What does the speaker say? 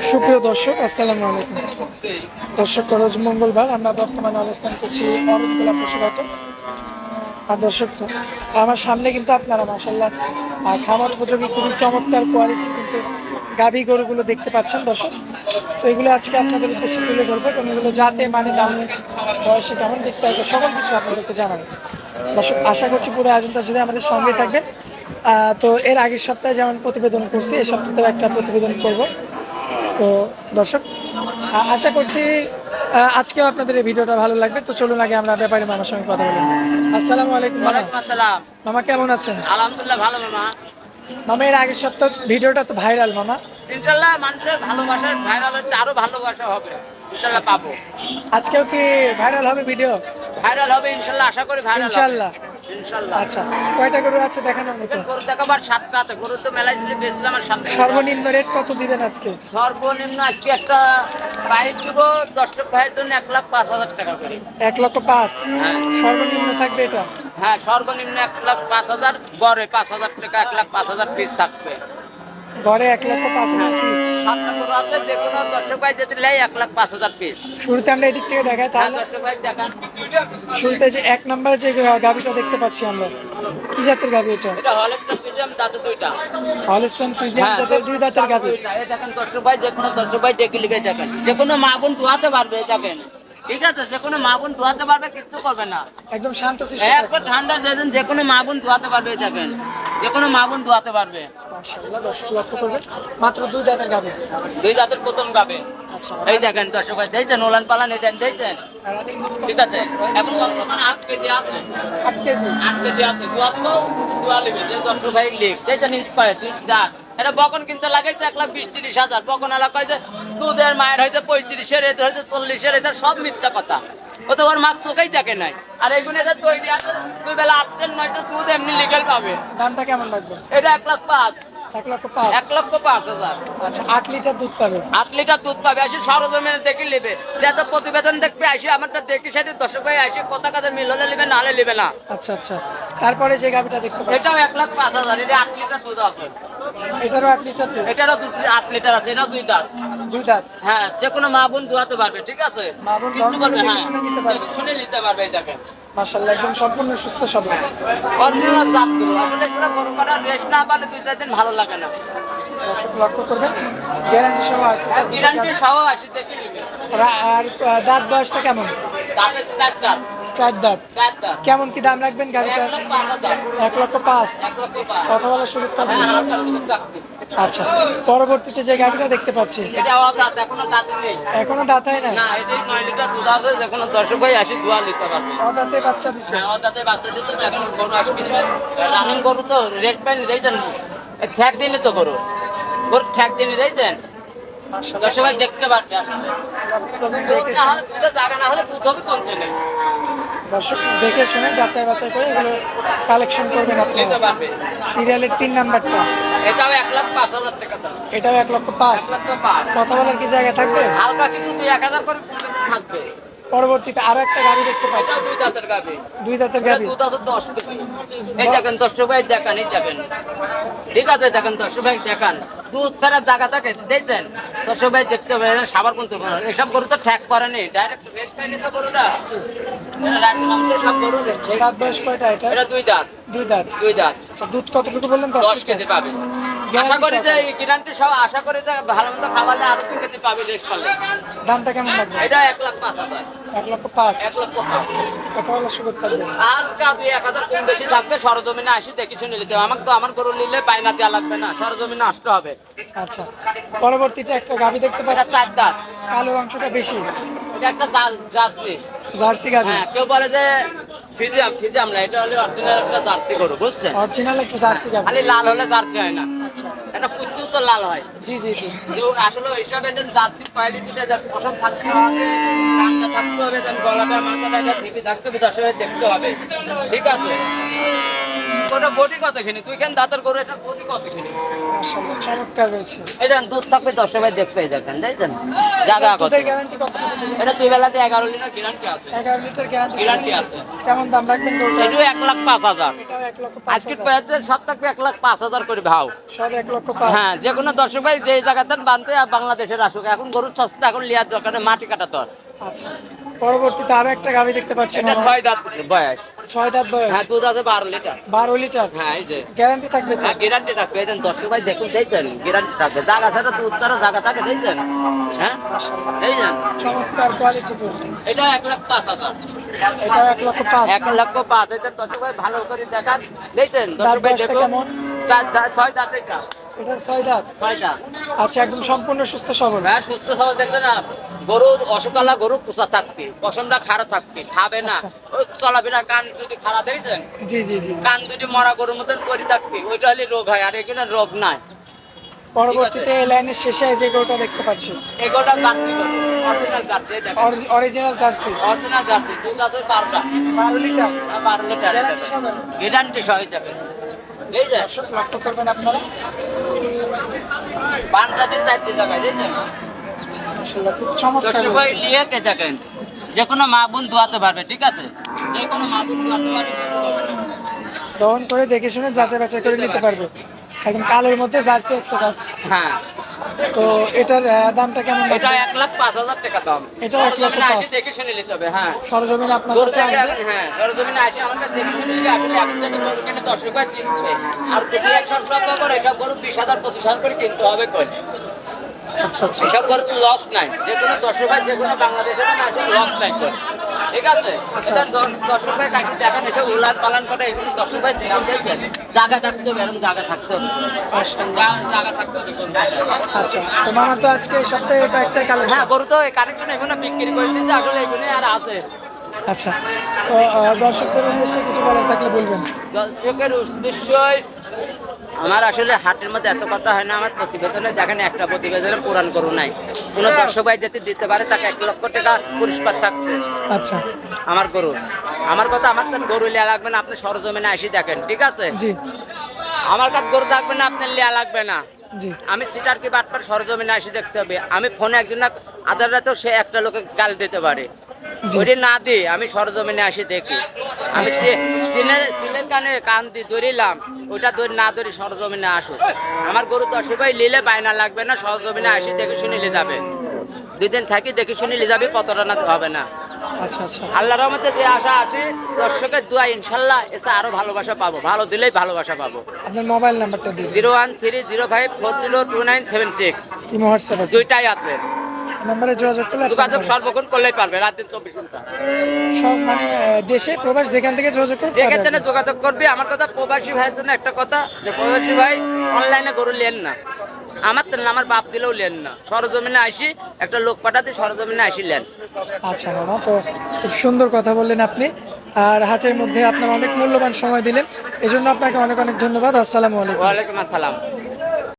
সুপ্রিয় দর্শক, আসসালামু আলাইকুম। দর্শক, রোজ মঙ্গলবার আমরা বর্তমানে অবস্থান করছি অরণতলা পশুঘাটে। আর দর্শক, আমার সামনে কিন্তু আপনারা মাশাআল্লাহ খামার উপযোগী খুবই চমৎকার কোয়ালিটির কিন্তু গাভী গরুগুলো দেখতে পাচ্ছেন দর্শক। তো এগুলো আজকে আপনাদের উদ্দেশ্যে তুলে ধরবো এবং এগুলো যাতে মানে দামে বয়সে কেমন বিস্তারিত সকল কিছু আপনাদেরকে জানাবো। দর্শক, আশা করছি পুরো আয়োজনটা জুড়ে আমাদের সঙ্গে থাকবেন। তো এর আগের সপ্তাহে যেমন প্রতিবেদন করছি, এই সপ্তাহেও একটা প্রতিবেদন করব। তো দর্শক, আশা করছি আজকেও আপনাদের এই ভিডিওটা ভালো লাগবে। তো চলুন আগে আমরা ব্যাপারী মামার সঙ্গে কথা বলি। আসসালামু আলাইকুম মামা। ওয়ালাইকুম আসসালাম। মামা কেমন আছেন? আলহামদুলিল্লাহ ভালো মামা। মামা, এর আগের সপ্তাহ ভিডিওটা তো ভাইরাল মামা। ইনশাল্লাহ মানুষের ভালোবাসার ভাইরাল হচ্ছে, আরো ভালোবাসা হবে ইনশাল্লাহ, পাবো। আজকেও কি ভাইরাল হবে ভিডিও? ভাইরাল হবে ইনশাল্লাহ, আশা করি ভাইরাল হবে ইনশাল্লাহ। ইনশাল্লাহ। আচ্ছা, কয়টা গরু আছে দেখানোর মতো? গরু দেখাবার 7টাতে, গরু তো মেলায় ছিল, বেচলাম আর 7টা। সর্বনিম্ন রেট কত দিবেন আজকে? সর্বনিম্ন আজকে একটা প্রাইস দিব 10 ভাইয়ের জন্য 1,05,000 টাকা করে। 1,05,000? হ্যাঁ সর্বনিম্ন থাকবে এটা? হ্যাঁ, সর্বনিম্ন 1,05,000, গড়ে 5,000 টাকা, 1,05,000 পিস থাকবে। গড়ে 1,05,000 পিস? 7টা গরু আছে, যে কোনো 10 ভাই যদি নেয় 1,05,000 পিস। শুরুতে আমরা এদিক থেকে দেখাই হ্যাঁ, তাহলে। 10 ভাই দেখান। শুরুতে যে 1 নম্বরে যে গাভিটা দেখতে পাচ্ছি আমরা, কি জাতের গাভি এটা? এটা হলস্টাইন ফ্রিজিয়ান, দাঁতে দুইটা। হলস্টাইন ফ্রিজিয়ান জাতের 2 দাঁতের গাভি। এই দেখেন 10 ভাই, যে কোনো 10 ভাই ডেকে লিখে দেখেন, যে কোনো মা বোন দোয়াতে পারবে দেখেন, ঠিক আছে? যে কোনো মা বোন দোয়াতে পারবে, কিচ্ছু করবে না, একদম শান্ত শিষ্ট একবার ঠান্ডা যেদিন, যে কোনো মা বোন দোয়াতে পারবে দেখেন, যে কোনো মা বোন দোয়াতে পারবে। মাশাআল্লাহ। দর্শক লক্ষ্য করবেন, মাত্র 2 দাঁতের গাভি। 2 দাঁতের প্রথম গাবে। আচ্ছা, এই দেখেন 10 ভাই, দেখছেন ওলান পালান, এই দেখছেন, ঠিক আছে? এখন বর্তমানে 8 কেজি আছে, 8 কেজি। 8 কেজি আছে। দোয়া দিব, দুদিন দোয়া নেবে, যে 10 ভাই লিখ, দেখছেন ইন্সপায়ার 2 দাঁত। এটা বকন কিনতে লাগাইছে 1,20,000-30,000। বকন এলাকা হয়েছে দুধের মায়ের হয়েছে 35-এর, এদের হয়েছে 40-এর, এদের সব মিথ্যা কথা। ও তো ওর মাছ চোখেই থাকে নাই। আর এইগুলো এটা তৈরি আছে, 2 বেলা 8-9টা দুধ এমনি লিগেল পাবে। দামটা কেমন লাগবে? এটা 1,05,000। 1,05,000? 1,05,000। আচ্ছা, 8 লিটার দুধ পাবে? 8 লিটার দুধ পাবে। আসে সরজমিনে দেখে নেবে, যত প্রতিবেদন দেখবে, আসে আমারটা দেখি, সেটা 10 ভাই আসে কথা কাজের মিল হলে নেবে, নাহলে নেবে না। আচ্ছা আচ্ছা। তারপরে যে গাভিটা দেখতে পাচ্ছি, এটাও 1,05,000। এটা 8 লিটার দুধ আছে। এটারও 8 লিটার দুধ? এটারও 8 লিটার আছে। এটাও 2 দাঁত। 2 দাঁত? হ্যাঁ, যে কোনো মা বোন দোয়াতে পারবে, ঠিক আছে? মা বোন কিচ্ছু করবে, দেখে হ্যাঁ, শুনে নিতে পারবে? দেখে শুনে নিতে পারবে। এই দেখেন মাশাআল্লাহ, একদম সম্পূর্ণ সুস্থ সবল। অরিজিনাল জাত গরু। আসলে এগুলো গরু কাটার রেস্ট না পালে 2-4 দিন ভালো লাগে না। দর্শক লক্ষ্য করবেন, গ্যারান্টি সহ গ্যারান্টি সহ আসি দেখে নিবে। আর দাঁত বয়সটা কেমন? দাঁতের 4 দাঁত। 4 দাঁত? 4 দাঁত। কেমন কি দাম রাখবেন গাভিটা? 1,05,000। 1,05,000? 1,05,000। কথা বলার সুযোগ থাকবে? হ্যাঁ, হালকা সুযোগ রাখবে। আচ্ছা, পরবর্তীতে যে গাভিটা দেখতে পাচ্ছি, এটা অজাত, এখনো দাঁতে নেই। এখনো দাঁত হয় না? না, এটাই 9 লিটার দুধ আছে, যে কোনো 10 ভাই আসি দোয়া নিতে পারবে। দাঁতে বাচ্চা দিচ্ছে? হ্যাঁ, অজাতে বাচ্চা দিতে দেখেন, গরু আসে কিছু রানিং গরু তো, রেড পাইনি দেখছেন, ঠ্যাক দিনে তো গরু ঠ্যাক দিনে দেখছেন, মাশাআল্লাহ। 10 ভাই দেখতে পারবে। আসলে দুধ না হলে, দুধে জায়গা না হলে দুধ হবে কমতে নেই, দর্শক দেখে শুনে যাচাই বাছাই করে এগুলো কালেকশন করবেন আপনি। নিতে পারবে। সিরিয়ালের 3 নাম্বারটা, এটাও 1,05,000 টাকা দাম। এটাও 1,05,000? 1,05,000। কথা বলার কি জায়গা থাকবে? হালকা কিছু 2-1,000 করে থাকবে। পরবর্তীতে আরো একটা গাড়ি দেখতে পাচ্ছি, এটা 2 দাঁতের গাভী। 2 দাঁতের এটা গাড়ি। দুধ আছে 10 কেজি। এই দেখেন 10 ভাই দেখান, এই দেখেন, ঠিক আছে? দেখেন 10 ভাই দেখান, দুধ ছাড়া জায়গা থাকে দেখছেন, 10 ভাই দেখতে হবে। সাবার কোনতে এসব গরু তো ঠ্যাক করে নি, ডাইরেক্ট রেস্ট পাই নিতে গরুটা। এটা রাত নামছে সব গরু রেস্ট। দাঁত বয়স কয়টা এটা? এটা 2 দাঁত। 2 দাঁত? 2 দাঁত। আচ্ছা, দুধ কতটুকু বললেন? 10 কেজি পাবে। আশা করি যে গ্যারান্টি সহ, আশা করি যে ভালো মতো খাওয়ালে আরো 2 কেজি পাবে রেস্ট পালে। দামটা কেমন লাগবে? এটা 1,05,000। 1,05,000? 1,05,000। কথা বলার সুযোগ থাকবে? আর কা 2-1,000 কম বেশি থাকবে, সরজমিনে আসি দেখে শুনে নিতে হবে। আমাকে তো আমার গরু নিলে পায়না দেওয়া লাগবে না, সরজমিনে আসতে হবে। আচ্ছা, পরবর্তীতে একটা গাভি দেখতে এটা পাচ্ছি, 4 দাঁত। কালো অংশটা বেশি, এটা একটা জার্সি। জার্সি গাভি? হ্যাঁ, কেউ বলে যে ফিজিয়াম না, এটা হলে অরিজিনাল একটা জার্সি গরু, বুঝছেন? অরিজিনাল একটা জার্সি গাভি? খালি লাল হলে জার্সি হয় না, আচ্ছা, এটা কুত্তু তো লাল হয়। জি জি জি। যে আসলে ওইসব জার্সি কোয়ালিটিটা যা পছন্দ থাকতে হবে, কানটা থাকতে হবে, গলাটা মাথাটা ঠিকই থাকতে হবে, 10 দেখতে হবে, ঠিক আছে? ওটা বডি কত কিনি তুই কেন দাঁতের গরু এটা বডি কত কিনি মাশাআল্লাহ চমৎকার রয়েছে। এই দেন দুধ থাকবে 10 ভাই দেখতে দেখেন দেখছেন জায়গা কত দুধের গ্যারান্টি কত দিবেন? এটা দুই বেলাতে 11 লিটার গ্যারান্টি আছে 11 লিটার গ্যারান্টি। গ্যারান্টি আছে। কেমন দাম রাখবেন গরুটা? এটা 1,05,000 এটাও 1,05,000 আজকের পেঁয়াজ সব থাকবে 1,05,000 করে ভাও। সব 1,05,000। হ্যাঁ যে কোনো দর্শক ভাই যে জায়গাতে বানতে আর বাংলাদেশের আসুক এখন গরুর সস্তা এখন লিয়ার দরকার নেই, মাটি কাটা তোর আচ্ছা, পরবর্তীতে আরো একটা গাভী দেখতে পাচ্ছি। এটা 6 দাঁত বয়স। 6 দাঁত বয়স। হ্যাঁ দুধ আছে 12 লিটার। 12 লিটার হ্যাঁ এই যে গ্যারান্টি থাকবে তো? হ্যাঁ গ্যারান্টি থাকবে। এই দেন দর্শক ভাই দেখুন দেখছেন গ্যারান্টি থাকবে। জায়গা ছাড়া দুধ ছাড়া জায়গা থাকে দেখছেন। হ্যাঁ মাশাআল্লাহ এই দেন চমৎকার কোয়ালিটি ফুল। এটা 1,05,000 এটাও 1,05,000। 1,05,000 এই দেন দর্শক ভাই ভালো করে দেখান দেখছেন দাঁত দর্শক ভাই বয়সটা দেখুন কেমন? 6 দাঁত এটা এটার 6 দাঁত। 6 দাঁত। আচ্ছা, একদম সম্পূর্ণ সুস্থ সবল। হ্যাঁ সুস্থ সবল দেখছেন না গরুর অসুকালা গরু কুসা থাকবে পশমটা খাড়া থাকবে খাবে না আচ্ছা। ওই চলাফেরা কান দুটি খাড়া দেখছেন জি জি জি। কান দুটি মরা গরুর মতন পরি থাকবে ওইটা হলে রোগ হয় আর এখানে রোগ নাই। পরবর্তীতে এই লাইনের শেষে যে গরুটা দেখতে পাচ্ছি, এগুলোটা জার্সি গরু অরিজিনাল জার্সি দেখেন অরিজিনাল জার্সি, অরিজিনাল জার্সি দুধ আছে 12টা 12 লিটার 12 লিটার গ্যারান্টি সহ। গ্যারান্টি সহ যাবে এই যে দর্শক লক্ষ্য করবেন আপনারা, পাঁচটি চারটি জায়গায় দেখছেন মাশাআল্লাহ খুব চমৎকার দর্শক ভাই রয়েছে। নিয়ে কে দেখেন যে কোনো মা বোন দোয়াতে পারবে ঠিক আছে যে কোনো মা বোন দোয়াতে পারবে কিছু হবে না। দহন করে দেখে শুনে যাচাই বাছাই করে নিতে পারবে। একদম কালোর মধ্যে জার্সি একটা দাম। হ্যাঁ তো এটার দামটা কেমন? এটা 1,05,000 টাকা দাম। এটাও 1,05,000 সরজমিনে আসি দেখে শুনে নিতে হবে। হ্যাঁ সরজমিনে আপনার গরু কাছে দেখে আসবে। হ্যাঁ সরজমিনে আসি আমার কাছে দেখে শুনে নিলে আসলে এখন যদি গরু কিনে 10 টাকা জিতবে আর যদি 100 টাকা করে এসব গরু 20,000 25,000 করে কিনতে হবে কই আচ্ছা আচ্ছা এসব গরু লস নাই যে কোনো 10 টাকা যে কোনো বাংলাদেশের না আসলে লস নাই কই ঠিক আছে আচ্ছা। এটা 10 টাকা কাটি দেখেন এসব উলান পালন করে এগুলো 10 টাকা দিলাম দেখছেন জায়গা থাকতে হবে এরকম জায়গা থাকতে হবে জায়গা থাকতে হবে কোন আচ্ছা, তো মামা তো আজকে এই সপ্তাহে কয়েকটা কালেকশন। হ্যাঁ গরু তো কানেকশন এগুলো বিক্রি করে দিয়েছে আসলে এগুলো আর আছে আচ্ছা, তো দর্শকদের উদ্দেশ্যে কিছু বলার থাকলে বলবেন। দর্শকের উদ্দেশ্যই আমার আসলে হাটের মধ্যে এত কথা হয় না আমার প্রতিবেদনে দেখেন একটা প্রতিবেদনে পুরাণ করু নাই কোনো দর্শক ভাই যদি দিতে পারে তাকে 1,00,000 টাকা পুরস্কার থাকবে আচ্ছা আমার গরু আমার কথা আমার তো গরু লিয়া লাগবে না আপনি সরজমিনে আসি দেখেন ঠিক আছে জি আমার কাছে গরু থাকবে না আপনার লিয়া লাগবে না জি আমি সিটার কি বাটপার সরজমিনে আসি দেখতে হবে আমি ফোনে একজন আধার রাতেও সে একটা লোকে গাল দিতে পারে জি। ওইটা না দিই আমি সরজমিনে আসি দেখি আমি সিলের কানে কান দিয়ে ধরিলাম ওইটা ধরে না ধরি সরজমিনে আসো আমার গরু 10 ভাই নিলে বায়না লাগবে না সরজমিনে আসি দেখে শুনে নিয়ে যাবে 2 দিন থাকি দেখে শুনে নিয়ে যাবে কতটা না হবে না আচ্ছা আচ্ছা আল্লাহর রহমতে যে আশা আছে দর্শকের দোয়া ইনশাল্লাহ এসে আরো ভালোবাসা পাবো ভালো দিলেই ভালোবাসা পাবো আপনার মোবাইল নাম্বারটা দিন। 01305402976 ইমো হোয়াটসঅ্যাপ আছে, দুইটাই আছে নাম্বারে যোগাযোগ করলে আপনি যোগাযোগ পাবেন। সর্বক্ষণ করলেই পারবে রাত দিন 24 ঘন্টা সব মানে দেশে প্রবাস যেখান থেকে যোগাযোগ করতে যেখান থেকে যোগাযোগ করবে আমার কথা প্রবাসী ভাইয়ের জন্য একটা কথা যে প্রবাসী ভাই অনলাইনে গরু লেন না আমার তো না আমার বাপ দিলেও লেন না সরজমিনে আসি একটা লোক পাঠাতে সরজমিনে আসি লেন আচ্ছা মামা, তো খুব সুন্দর কথা বললেন আপনি, আর হাটের মধ্যে আপনার অনেক মূল্যবান সময় দিলেন, এজন্য আপনাকে অনেক অনেক ধন্যবাদ। আসসালামু আলাইকুম। ওয়ালাইকুম আসসালাম।